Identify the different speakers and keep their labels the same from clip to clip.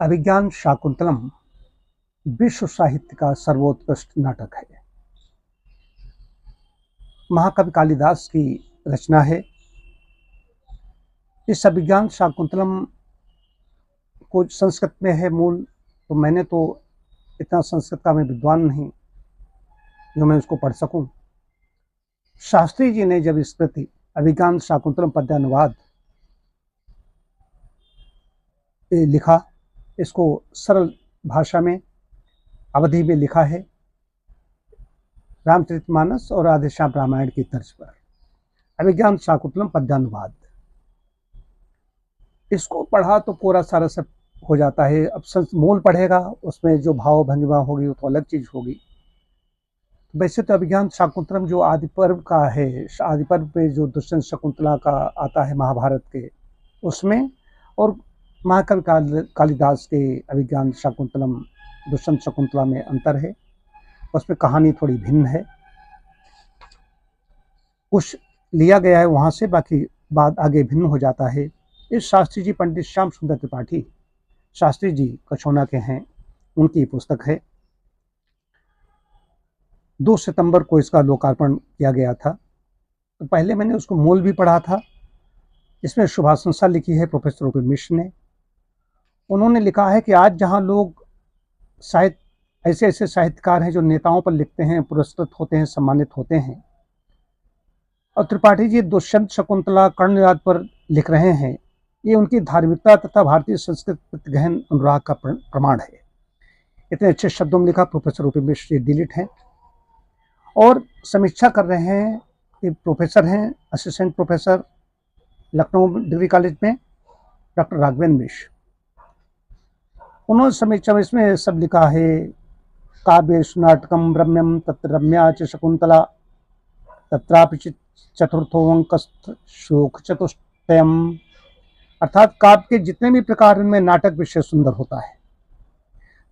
Speaker 1: अभिज्ञान शाकुंतलम विश्व साहित्य का सर्वोत्कृष्ट नाटक है। महाकवि कालिदास की रचना है। इस अभिज्ञान शाकुंतलम को संस्कृत में है मूल, तो मैंने तो इतना संस्कृत का मैं विद्वान नहीं जो मैं उसको पढ़ सकूं। शास्त्री जी ने जब इस कृति अभिज्ञान शाकुंतलम पद्यानुवाद लिखा, इसको सरल भाषा में अवधि में लिखा है, रामचरितमानस और आदिश्याम रामायण की तर्ज पर। अभिज्ञान शाकुंतलम पद्यानुवाद, इसको पढ़ा तो पूरा सारा सब हो जाता है। अब मूल पढ़ेगा, उसमें जो भाव भंगिमा होगी वो तो अलग चीज होगी। वैसे तो अभिज्ञान शाकुंतलम जो आदि पर्व का है, आदि पर्व पे जो दुष्यंत शकुंतला का आता है महाभारत के, उसमें और महाकवि कालिदास के अभिज्ञान शाकुंतलम दुष्यंत शकुंतला में अंतर है। उसमें कहानी थोड़ी भिन्न है, कुछ लिया गया है वहां से, बाकी बाद आगे भिन्न हो जाता है। इस शास्त्री जी पंडित श्याम सुंदर त्रिपाठी शास्त्री जी कछौना के हैं, उनकी पुस्तक है। 2 सितंबर को इसका लोकार्पण किया गया था। तो पहले मैंने उसको मूल भी पढ़ा था। इसमें शुभाशंसा लिखी है प्रोफेसर रूपी मिश्र ने। उन्होंने लिखा है कि आज जहां लोग साहित्य, ऐसे ऐसे साहित्यकार हैं जो नेताओं पर लिखते हैं, पुरस्कृत होते हैं, सम्मानित होते हैं, और त्रिपाठी जी दुष्यंत शकुंतला कर्णयाद पर लिख रहे हैं, ये उनकी धार्मिकता तथा भारतीय संस्कृति प्रति गहन अनुराग का प्रमाण है। इतने अच्छे शब्दों में लिखा। प्रोफेसर रूपी मिश्र जी डिलीट हैं और समीक्षा कर रहे हैं। ये प्रोफेसर हैं, assistant professor Lucknow degree college में, डॉक्टर राघवेंद्र मिश्र। उन्होंने समीक्षा में इसमें सब लिखा है। काव्येषु नाटकम रम्यम तत्र रम्या च शकुंतला तत्रापि चतुर्थोऽंकस्थ शोक चतुष्टयम। अर्थात काव्य के जितने भी प्रकार में नाटक विषय सुंदर होता है,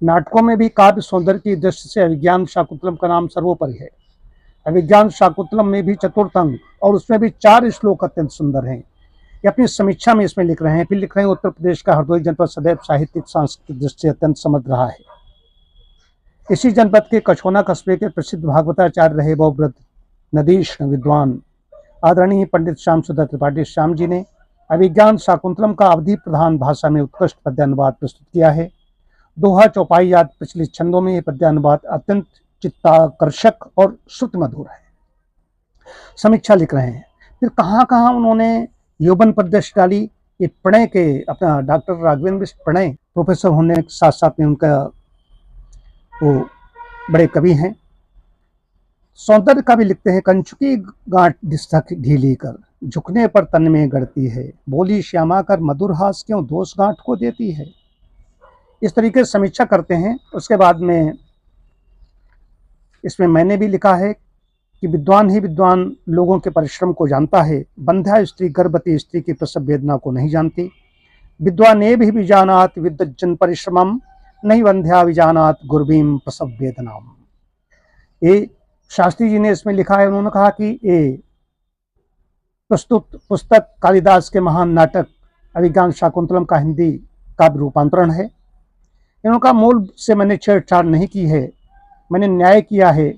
Speaker 1: नाटकों में भी काव्य सौंदर्य की दृष्टि से अभिज्ञान शाकुंतलम का नाम सर्वोपरि है। अभिज्ञान शाकुंतलम में भी चतुर्थ अंक और उसमें भी 4 श्लोक अत्यंत सुंदर हैं। ये अपनी समीक्षा में इसमें लिख रहे हैं। फिर लिख रहे हैं, उत्तर प्रदेश का हरदोई जनपद सदैव साहित्यिक सांस्कृतिक दृष्टि से अत्यंत समृद्ध रहा है। इसी जनपद के कछौना कस्बे के प्रसिद्ध भागवताचार्य रहे बहुवृद्ध नदीश विद्वान आदरणीय पंडित श्याम सुंदर त्रिपाठी श्याम जी ने अभिज्ञान शाकुंतलम का अवधि प्रधान भाषा में उत्कृष्ट पद्यानुवाद प्रस्तुत किया है। दोहा चौपाई आदि प्रचलित छंदों में यह पद्यानुवाद अत्यंत चित्ताकर्षक और श्रुति मधुर है। समीक्षा लिख रहे हैं। फिर कहाँ कहाँ उन्होंने यौवन प्रदर्श डाली। ये प्रणय के अपना डॉक्टर राघवेंद्र मिश्र प्रणय प्रोफेसर होने के साथ साथ में उनका वो बड़े कवि हैं। सौंदर्य का भी लिखते हैं। कंचुकी गांठ दिस्तक ढीली कर झुकने पर तन में गढ़ती है, बोली श्यामा कर मधुर हास क्यों दोष गांठ को देती है। इस तरीके से समीक्षा करते हैं। उसके बाद में इसमें मैंने भी लिखा है कि विद्वान ही विद्वान लोगों के परिश्रम को जानता है, बंध्या स्त्री गर्भवती स्त्री की प्रसव वेदना को नहीं जानती। विद्वाने भी विजानात विद्वज्जन परिश्रमम, नहीं बंध्या विजानात गुरबीम प्रसव वेदनाम। ये शास्त्री जी ने इसमें लिखा है। उन्होंने कहा कि ये प्रस्तुत पुस्तक कालिदास के महान नाटक अभिज्ञान शाकुंतलम का हिंदी काव्य रूपांतरण है। इनका मूल से मैंने छेड़छाड़ नहीं की है, मैंने न्याय किया है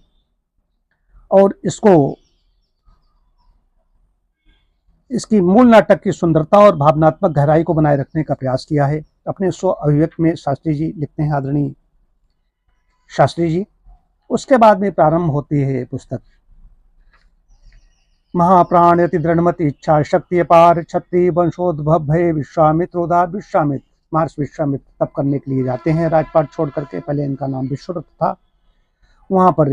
Speaker 1: और इसकी मूल नाटक की सुंदरता और भावनात्मक गहराई को बनाए रखने का प्रयास किया है। अपने स्व अभिव्यक्ति में शास्त्री जी लिखते हैं, आदरणीय शास्त्री जी। उसके बाद में प्रारंभ होती है पुस्तक। महाप्राण यति दृढ़मति इच्छा शक्ति अपार क्षत्रिय वंशोद्भव भय विश्वामित्रोदार। विश्वामित्र महर्षि विश्वामित्र तप करने के लिए जाते हैं राजपाट छोड़ करके। पहले इनका नाम विश्वरथ था। वहां पर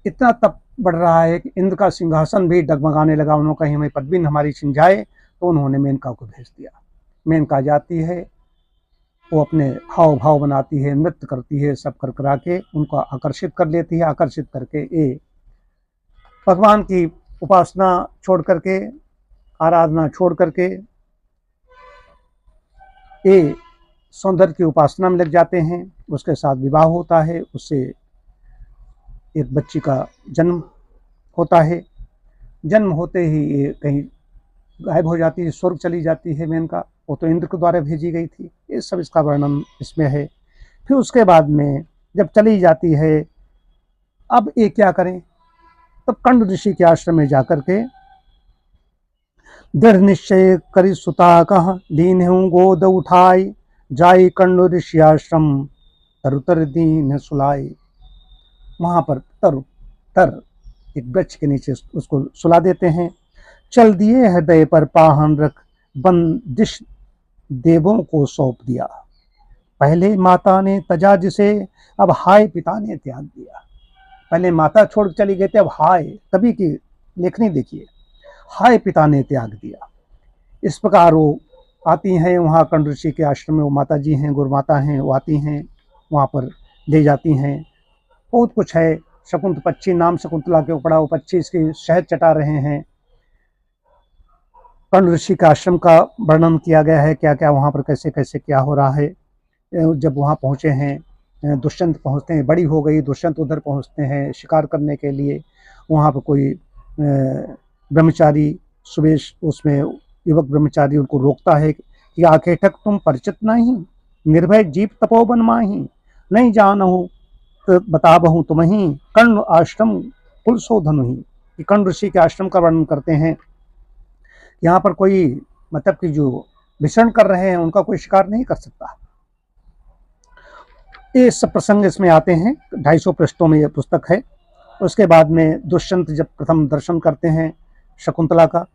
Speaker 1: इतना तप बढ़ रहा है कि इंद्र का सिंहासन भी डगमगाने लगा। उन्होंने कहीं हमें पदवी हमारी छिन जाए, तो उन्होंने मेनका को भेज दिया। मेनका जाती है, वो अपने हाव भाव बनाती है, नृत्य करती है, सब कर करा के उनको आकर्षित कर लेती है। आकर्षित करके ये भगवान की उपासना छोड़ करके, आराधना छोड़ करके ये सौंदर्य की उपासना में लग जाते हैं। उसके साथ विवाह होता है, उससे एक बच्ची का जन्म होता है। जन्म होते ही ये कहीं गायब हो जाती है, स्वर्ग चली जाती है मेनका। वो तो इंद्र के द्वारा भेजी गई थी। ये सब इसका वर्णन इसमें है। फिर उसके बाद में जब चली जाती है, अब ये क्या करें, तब कंड ऋषि के आश्रम में जाकर के दृढ़ निश्चय करी सुता कह लीन हूँ गोद उठाई, जाई कंड ऋषि आश्रम तरुतर दीन सुलाई। वहां पर तर एक वृक्ष के नीचे उसको सुला देते हैं। चल दिए हृदय पर पाहन रख, बंदिश देवों को सौंप दिया। पहले माता ने तजा जिसे, अब हाय पिता ने त्याग दिया। पहले माता छोड़ चली गई थी, अब हाय, कभी की लेखनी देखिए, हाय पिता ने त्याग दिया। इस प्रकार वो आती हैं वहाँ कंड ऋषि के आश्रम में। वो माता जी हैं, गुरुमाता हैं, वो आती हैं वहाँ पर, ले जाती हैं। बहुत कुछ है। शकुंत पक्षी, नाम शकुंतला के ऊपर, वो पक्षी इसकी शहद चटा रहे हैं। कंड ऋषि के आश्रम का वर्णन किया गया है, क्या क्या वहाँ पर कैसे कैसे क्या हो रहा है। जब वहाँ पहुँचे हैं, दुष्यंत पहुँचते हैं, बड़ी हो गई, दुष्यंत उधर पहुँचते हैं शिकार करने के लिए। वहाँ पर कोई ब्रह्मचारी सुवेश, उसमें युवक ब्रह्मचारी उनको रोकता है कि आखेठक तुम परिचित नहीं, निर्भय जीव तपोवन माही, नहीं जानहु तो बताबहु तुम्हें, कर्ण आश्रम कुल शोधन ही। कर्ण ऋषि के आश्रम का वर्णन करते हैं। यहाँ पर कोई मतलब कि जो विचरण कर रहे हैं उनका कोई शिकार नहीं कर सकता। ये सब प्रसंग इसमें आते हैं। 250 पृष्ठों में ये पुस्तक है। उसके बाद में दुष्यंत जब प्रथम दर्शन करते हैं शकुंतला का,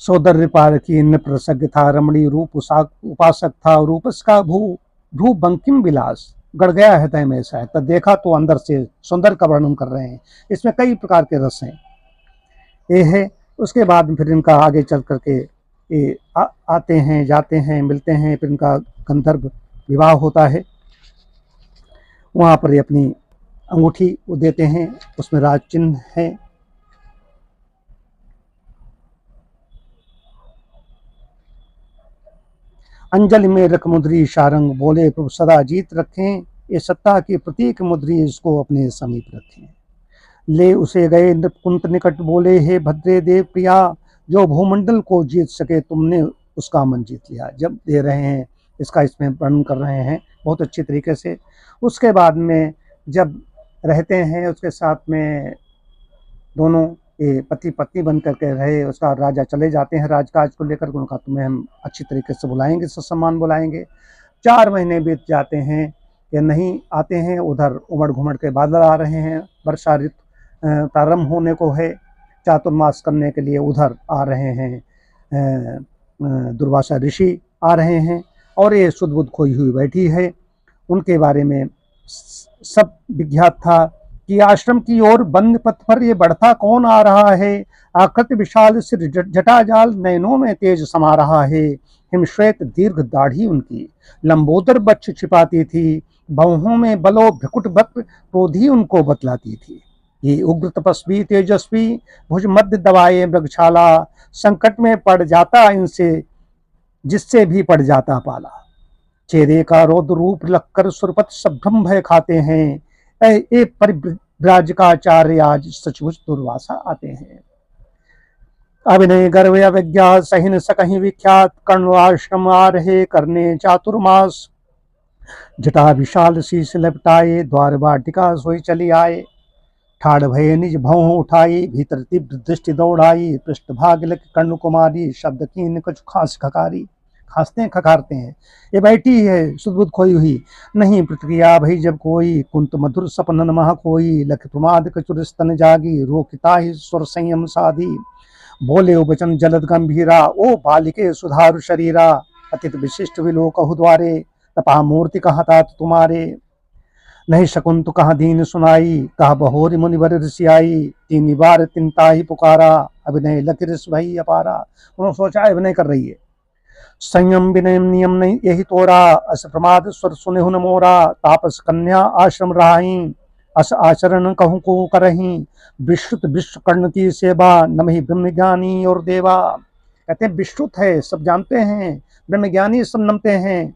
Speaker 1: सौंदर्य पार की नृप्रसज्ञ था, रमणी रूप उपासक था, रूपस का भू बंकिम विलास, गड़ गया हृदय में ऐसा है। तब देखा तो अंदर से सौंदर्य का वर्णन कर रहे हैं। इसमें कई प्रकार के रस हैं, ये है। उसके बाद फिर इनका आगे चल करके ये आते हैं, जाते हैं, मिलते हैं, फिर इनका गंधर्व विवाह होता है। वहाँ पर ये अपनी अंगूठी वो देते हैं, उसमें राज चिन्ह है। अंजलि में रख मुद्री शारंग, बोले प्रभु सदा जीत रखें, ये सत्ता की प्रतीक मुद्री इसको अपने समीप रखें। ले उसे गए नृपकुंत निकट, बोले हे भद्रे देव प्रिया, जो भूमंडल को जीत सके तुमने उसका मन जीत लिया। जब दे रहे हैं इसका, इसमें वर्णन कर रहे हैं बहुत अच्छी तरीके से। उसके बाद में जब रहते हैं उसके साथ में, दोनों ये पति पत्नी बन करके रहे, उसका राजा चले जाते हैं राजकाज को लेकर, उनका तुम्हें हम अच्छी तरीके से बुलाएंगे, सम्मान बुलाएंगे। 4 महीने बीत जाते हैं, ये नहीं आते हैं। उधर उमड़ घुमड़ के बादल आ रहे हैं, वर्षा ऋतु प्रारंभ होने को है, चातुर्मास करने के लिए उधर आ रहे हैं। दुर्वासा ऋषि आ रहे हैं और ये सुध बुध खोई हुई बैठी है। उनके बारे में सब विज्ञात था कि आश्रम की ओर बंद पथ पर ये बढ़ता कौन आ रहा है, आकृति विशाल सिर जटाजाल, नयनों में तेज समा रहा है। हिमश्वेत दीर्घ दाढ़ी उनकी लंबोदर बच्च छिपाती थी, बाहों में बलो भ्रकुट वक्र क्रोधी उनको बतलाती थी। ये उग्र तपस्वी तेजस्वी भुज मध्य दबाए मृगशाला, संकट में पड़ जाता इनसे जिससे भी पड़ जाता पाला। चेहरे का रौद्र रूप लगकर सुरपत सभ्रम भय खाते हैं, ए परिव्राजकाचार्य आज सचमुच दुर्वासा आते हैं। अभिनय गर्व अविज्ञा सहिन सकहीं विख्यात, कर्ण आश्रम आ रहे करने चातुर्मास, जटा विशाल शीश लपटाए, द्वार वाटिका सोई चली आए। ठाड़ भय निज भौं उठाई, भीतर तीव्र दृष्टि दौड़ाई, पृष्ठभाग लग कर्ण कुमारी, शब्द कीन कुछ खास खकारी। खांसते हैं, खखारते हैं। ये बैठी है सुध खोई हुई, नहीं प्रतिक्रिया भई जब कोई, कुंत मधुर सपनन मह कोई, लख प्रमाद कचुर स्तन जागी, रोकिता ही स्वर संयम साधी। बोले ओ बचन जलद गंभीरा, ओ बालिके सुधारु शरीरा, अतित विशिष्ट विलोकहु द्वारे, तपा मूर्ति कहता तुम्हारे। नहीं शकुंत कहाँ दीन सुनाई, कहा बहोरी मुनिवर ऋषियाई, तीन बार तिनता ही पुकारा, अभिनय लख ऋष भई अपारा। उन्होंने सोचा अभिनय कर रही है। संयम विनय नियम नहीं यही तोरा, अस प्रमाद स्वर सुने हुन मोरा, तापस कन्या आश्रम रहाई, अस आचरण कहूँ को करही, विश्रुत विश्व कर्ण की सेवा, नमहि ब्रह्म ज्ञानी और देवा। कहते हैं विश्रुत है, सब जानते हैं, ब्रह्म ज्ञानी सब नमते हैं।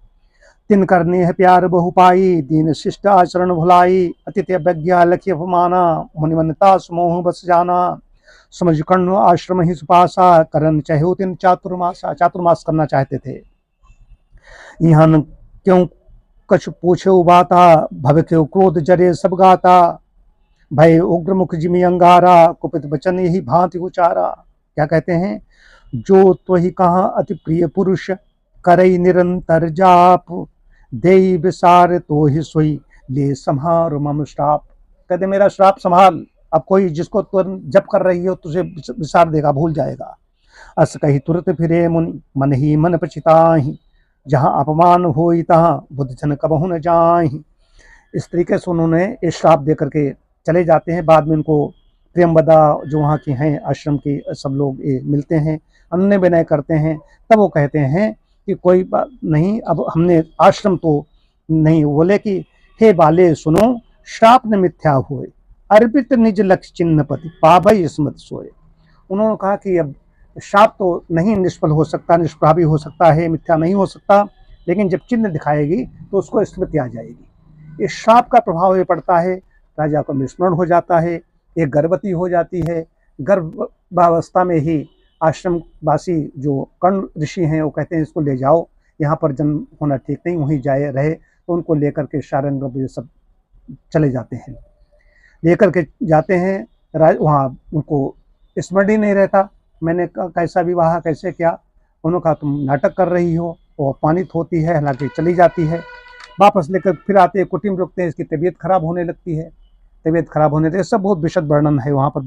Speaker 1: तिन करने है प्यार बहु पाई, दीन शिष्ट आचरण भुलाई, अतिथि अवज्ञा लखी अपमाना, मुनिमनता सुमोह बस जाना। समझ कर्ण आश्रम ही सुपासा, करन चाहे तीन चातुर्मासा, चातुर्मास करना चाहते थे। यहाँ न क्यों कछ पूछे बाता, भव के क्रोध जरे सब गाता, भय उग्र मुख जिमि अंगारा, कुपित वचन यही भांति उचारा। क्या कहते हैं, जो तो ही कहा अति प्रिय पुरुष, करई निरंतर जाप, देई विसार तो ही सोई, ले संहार मम श्राप। कहते मेरा श्राप संभाल, अब कोई जिसको तुम जप कर रही हो तुझे विसार देगा, भूल जाएगा। अस कही तुरंत फिरे मुनि, मन ही मन पछिताहि, जहाँ अपमान होई तहाँ बुद्ध जन कबहु न जाहि। इस तरीके से उन्होंने ये श्राप दे करके चले जाते हैं। बाद में उनको प्रियंवदा जो वहाँ की हैं आश्रम की सब लोग ये मिलते हैं, अन्य विनय करते हैं। तब वो कहते हैं कि कोई बात नहीं, अब हमने आश्रम तो नहीं, बोले कि हे बाले सुनो, श्राप न मिथ्या हुए, अर्पित निज लक्ष्य चिन्ह पति, पावई स्मृत सोए। उन्होंने कहा कि अब श्राप तो नहीं निष्फल हो सकता, निष्प्रभावी हो सकता है, मिथ्या नहीं हो सकता, लेकिन जब चिन्ह दिखाएगी तो उसको स्मृति आ जाएगी। इस श्राप का प्रभाव ये पड़ता है, राजा को विस्मरण हो जाता है, एक गर्भवती हो जाती है। गर्भावस्था में ही आश्रमवासी जो कर्ण ऋषि हैं वो कहते हैं इसको ले जाओ, यहाँ पर जन्म होना ठीक नहीं, वहीं जाए रहे। तो उनको लेकर के शारंग ये सब चले जाते हैं, लेकर के जाते हैं। वहाँ उनको स्मरण ही नहीं रहता, मैंने कैसा विवाह कैसे क्या। उन्होंने कहा तुम नाटक कर रही हो, वो अपमानित होती है, हालांकि चली जाती है। वापस लेकर फिर आते हैं, कुटिम रुकते हैं, इसकी तबीयत खराब होने लगती है। तबीयत खराब होने लगती है, सब बहुत विशद वर्णन है वहाँ पर,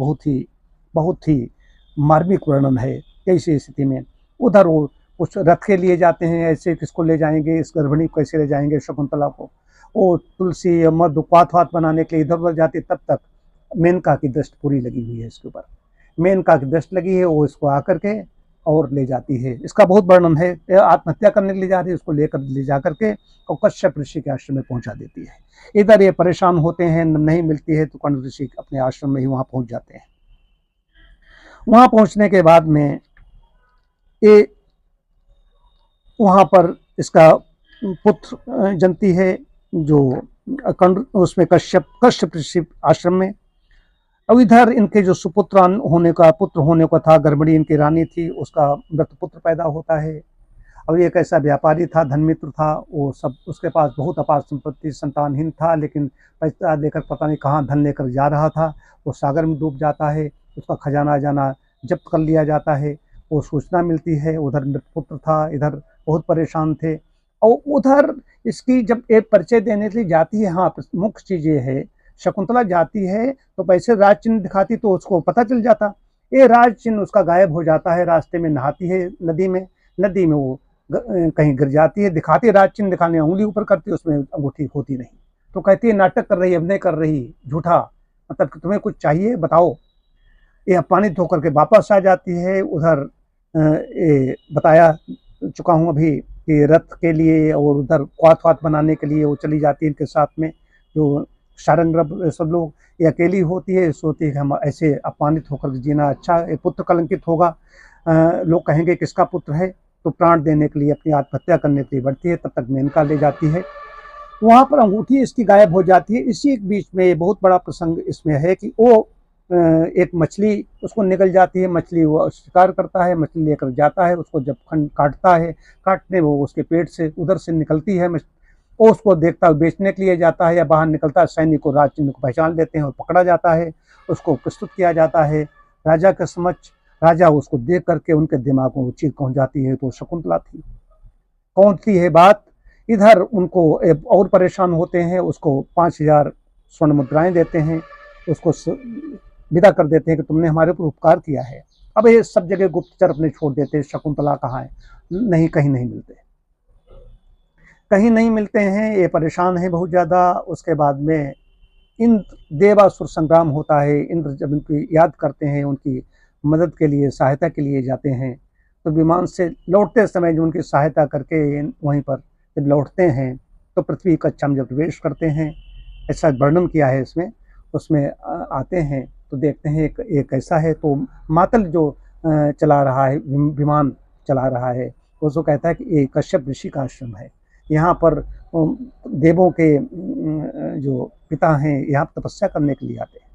Speaker 1: बहुत ही मार्मिक वर्णन है कैसी स्थिति में। उधर वो कुछ रथ के लिए जाते हैं, ऐसे किसको ले जाएंगे, इस गर्भिणी को कैसे ले जाएंगे शकुंतला को। वो तुलसी मधु क्वाथ बनाने के लिए इधर उधर जाती, तब तक मेनका की दृष्टि पूरी लगी हुई है इसके ऊपर। मेनका की दृष्टि लगी है, वो इसको आकर के और ले जाती है। इसका बहुत वर्णन है, आत्महत्या करने के लिए जा रही है, उसको लेकर ले जा करके और कश्यप ऋषि के आश्रम में पहुंचा देती है। इधर ये परेशान होते हैं, नहीं मिलती है तो कर्ण ऋषि अपने आश्रम में ही वहां पहुंच जाते हैं। वहां पहुंचने के बाद में ये वहां पर इसका पुत्र जनती है, जो कर्ण उसमें कश्यप ऋषि आश्रम में। अब इधर इनके जो सुपुत्र पुत्र होने को था, गर्भणी इनकी रानी थी, उसका मृत पुत्र पैदा होता है। और एक ऐसा व्यापारी था, धनमित्र था, वो सब उसके पास बहुत अपार संपत्ति, संतानहीन था, लेकिन पैसा लेकर पता नहीं कहाँ धन लेकर जा रहा था। वो सागर में डूब जाता है, उसका खजाना जाना जब्त कर लिया जाता है। वो सूचना मिलती है, उधर मृत पुत्र था, इधर बहुत परेशान थे। और उधर इसकी जब एक परिचय देने के लिए जाती है, हाँ मुख्य चीज़ ये है, शकुंतला जाती है तो पैसे राज चिन्ह दिखाती तो उसको पता चल जाता, ये राज चिन्ह उसका गायब हो जाता है। रास्ते में नहाती है नदी में वो कहीं गिर जाती है, दिखाती राज चिन्ह, दिखाने उंगली ऊपर करती, उसमें अंगूठी होती नहीं। तो कहती है नाटक कर रही, अभिनय कर रही, झूठा, मतलब कि तुम्हें कुछ चाहिए बताओ। ये अपमानित होकर के वापस आ जाती है। उधर ये बताया चुका हूँ अभी कि रथ के लिए और उधर क्वाथ बनाने के लिए वो चली जाती है इनके साथ में। जो शारंग सब लोग, ये अकेली होती है, सोचती है कि हम ऐसे अपमानित होकर जीना अच्छा, ये पुत्र कलंकित होगा, लोग कहेंगे किसका पुत्र है, तो प्राण देने के लिए अपनी आत्महत्या करने के लिए बढ़ती है। तब तक मेनका ले जाती है, वहाँ पर अंगूठी इसकी गायब हो जाती है। इसी एक बीच में बहुत बड़ा प्रसंग इसमें है कि वो एक मछली उसको निकल जाती है, मछली वो शिकार करता है, मछली लेकर जाता है, उसको जब काटता है, काटने वो उसके पेट से उधर से निकलती है, वो उसको देखता है, बेचने के लिए जाता है या बाहर निकलता है, सैनिक को राज चिन्ह को पहचान लेते हैं और पकड़ा जाता है, उसको प्रस्तुत किया जाता है राजा के समक्ष। राजा उसको देख करके उनके दिमाग में वो चीज पहुंच जाती है, तो शकुंतला थी। कौन सी है बात, इधर उनको और परेशान होते हैं, उसको 5000 स्वर्ण मुद्राएं देते हैं, उसको विदा कर देते हैं कि तुमने हमारे ऊपर उपकार किया है। अब ये सब जगह गुप्तचर अपने छोड़ देते हैं, शकुंतला कहाँ है, नहीं कहीं नहीं मिलते, कहीं नहीं मिलते हैं, ये परेशान है बहुत ज़्यादा। उसके बाद में इंद्र देवासुर संग्राम होता है। इंद्र जब इनकी याद करते हैं, उनकी मदद के लिए सहायता के लिए जाते हैं, तो विमान से लौटते समय जो उनकी सहायता करके वहीं पर जब लौटते हैं तो पृथ्वी कक्षा में जब प्रवेश करते हैं, ऐसा वर्णन किया है इसमें, उसमें आते हैं तो देखते हैं एक ऐसा है, तो मातल जो चला रहा है, विमान चला रहा है, उसको कहता है कि ये कश्यप ऋषि का आश्रम है। यहाँ पर देवों के जो पिता हैं यहाँ तपस्या करने के लिए आते हैं।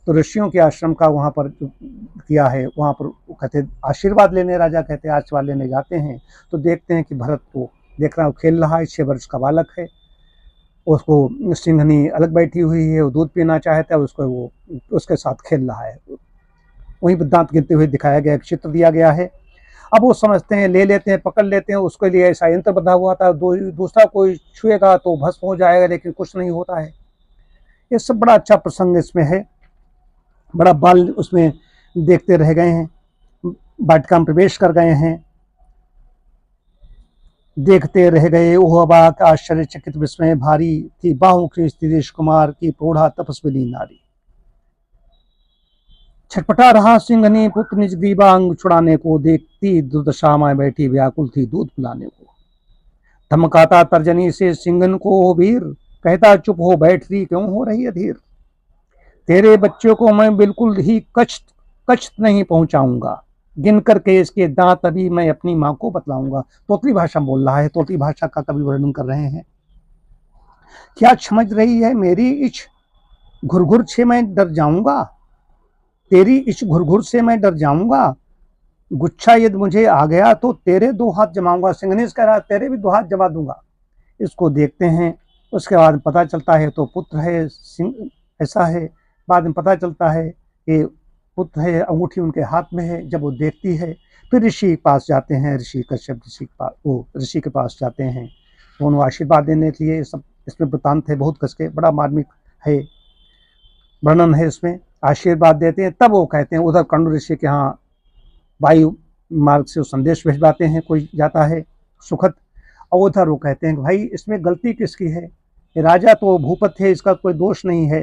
Speaker 1: तो ऋषियों के आश्रम का वहाँ पर किया है, वहाँ पर कहते आशीर्वाद लेने, राजा कहते आशीर्वाद लेने जाते हैं तो देखते हैं कि भरत को देख रहा, खेल रहा है, 6 वर्ष का बालक है, उसको सिंघनी अलग बैठी हुई है, वो दूध पीना चाहता है, उसको वो उसके साथ खेल रहा है, वहीं पर दांत गिरते हुए दिखाया गया, एक चित्र दिया गया है। अब वो समझते हैं, ले लेते हैं, पकड़ लेते हैं, उसके लिए ऐसा यंत्र बंधा हुआ था, दूसरा कोई छुएगा तो भस्म हो जाएगा, लेकिन कुछ नहीं होता है। ये सब बड़ा अच्छा प्रसंग इसमें है, बड़ा बाल उसमें देखते रह गए हैं, वाटिका में प्रवेश कर गए हैं, देखते रह गए। ओह अबाक आश्चर्यचकित विस्मय भारी, थी बाहु की स्त्रीश कुमार की प्रौढ़ा तपस्विनी नारी। छटपटा रहा सिंघनी पुत्र निज ग्रीवांग छुड़ाने को, देखती दुर्दशा में बैठी व्याकुल थी दूध पिलाने को। धमकाता तर्जनी से सिंघन को हो वीर, कहता चुप हो बैठ रही क्यों हो रही अधीर। तेरे बच्चों को मैं बिल्कुल ही कष्ट नहीं पहुंचाऊंगा, गिन करके इसके दांत अभी मैं अपनी मां को बतलाऊंगा। तोतली भाषा बोल रहा है, तोतली भाषा का कवि वर्णन कर रहे हैं। क्या समझ रही है मेरी इच घुरघुर से मैं डर जाऊंगा, तेरी इस घुरघुर से मैं डर जाऊंगा। गुच्छा यदि मुझे आ गया तो तेरे 2 हाथ जमाऊंगा। सिंघनी कह रहा तेरे भी 2 हाथ जमा दूंगा। इसको देखते हैं, उसके बाद पता चलता है तो पुत्र है, ऐसा है। बाद में पता चलता है कि पुत्र है, अंगूठी उनके हाथ में है। जब वो देखती है फिर ऋषि के पास जाते हैं, ऋषि कश्यप ऋषि के पास, वो ऋषि के पास जाते हैं, तो उन्हें आशीर्वाद देने के लिए। सब इसमें वृतांत है बहुत कस के, बड़ा मार्मिक है, वर्णन है इसमें। आशीर्वाद देते हैं, तब वो कहते हैं उधर कंडू ऋषि के यहाँ वायु मार्ग से संदेश भिजवाते हैं, कोई जाता है सुखद, और उधर वो कहते हैं कि भाई इसमें गलती किसकी है, राजा तो भूपत है, इसका कोई दोष नहीं है,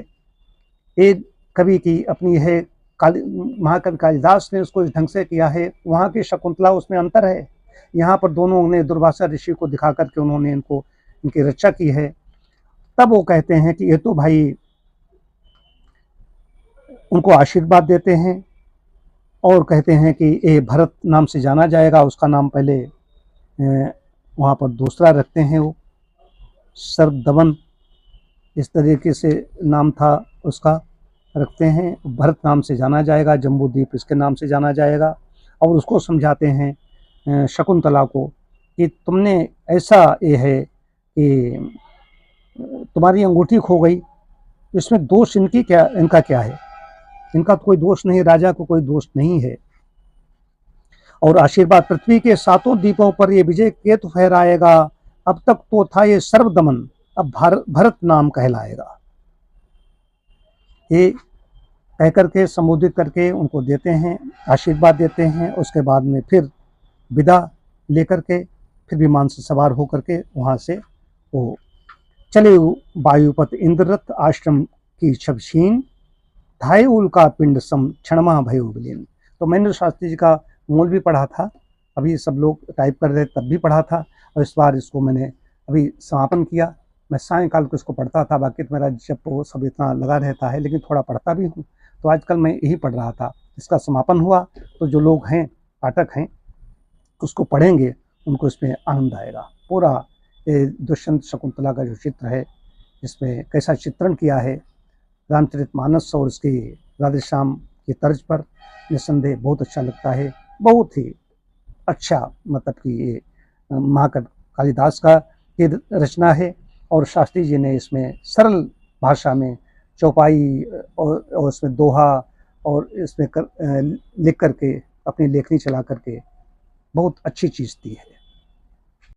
Speaker 1: ये कवि की अपनी है। महाकवि कालिदास ने उसको इस ढंग से किया है, वहाँ की शकुंतला उसमें अंतर है। यहाँ पर दोनों ने दुर्वासा ऋषि को दिखा करके उन्होंने इनकी रक्षा की है। तब वो कहते हैं कि ये तो भाई, उनको आशीर्वाद देते हैं और कहते हैं कि ये भरत नाम से जाना जाएगा। उसका नाम पहले वहाँ पर दूसरा रखते हैं, वो सर्वदमन इस तरीके से नाम था उसका, रखते हैं। भरत नाम से जाना जाएगा, जम्बूद्वीप इसके नाम से जाना जाएगा। और उसको समझाते हैं शकुंतला को कि तुमने ऐसा ये है कि तुम्हारी अंगूठी खो गई, इसमें दोष इनका क्या है, इनका कोई दोष नहीं, राजा को कोई दोष नहीं है। और आशीर्वाद, पृथ्वी के 7 द्वीपों पर ये विजय केतु फहराएगा, अब तक तो था ये सर्वदमन, अब भरत नाम कहलाएगा। ये कह करके संबोधित करके उनको देते हैं, आशीर्वाद देते हैं। उसके बाद में फिर विदा लेकर के फिर विमान से सवार होकर के वहाँ से वो चले वायुपत इंद्ररथ आश्रम की छवशीन, धाय उल्का पिंड सम क्षणमा भयो विलीन। तो मैंने शास्त्री जी का मूल भी पढ़ा था, अभी सब लोग टाइप कर रहे तब भी पढ़ा था, और इस बार इसको मैंने अभी समापन किया। मैं सायंकाल को इसको पढ़ता था, बाकी तो मेरा जब वो सब इतना लगा रहता है, लेकिन थोड़ा पढ़ता भी हूँ, तो आजकल मैं यही पढ़ रहा था। इसका समापन हुआ तो जो लोग हैं, पाठक हैं, उसको पढ़ेंगे, उनको इसमें आनंद आएगा। पूरा ये दुष्यंत शकुंतला का जो चित्र है, इसमें कैसा चित्रण किया है रामचरितमानस और इसकी राधेश्याम की तर्ज पर, निस्संदेह बहुत अच्छा लगता है। बहुत ही अच्छा, मतलब कि ये महाकवि कालिदास का की रचना है, और शास्त्री जी ने इसमें सरल भाषा में चौपाई और इसमें दोहा और इसमें लिख करके अपनी लेखनी चला करके बहुत अच्छी चीज़ दी है।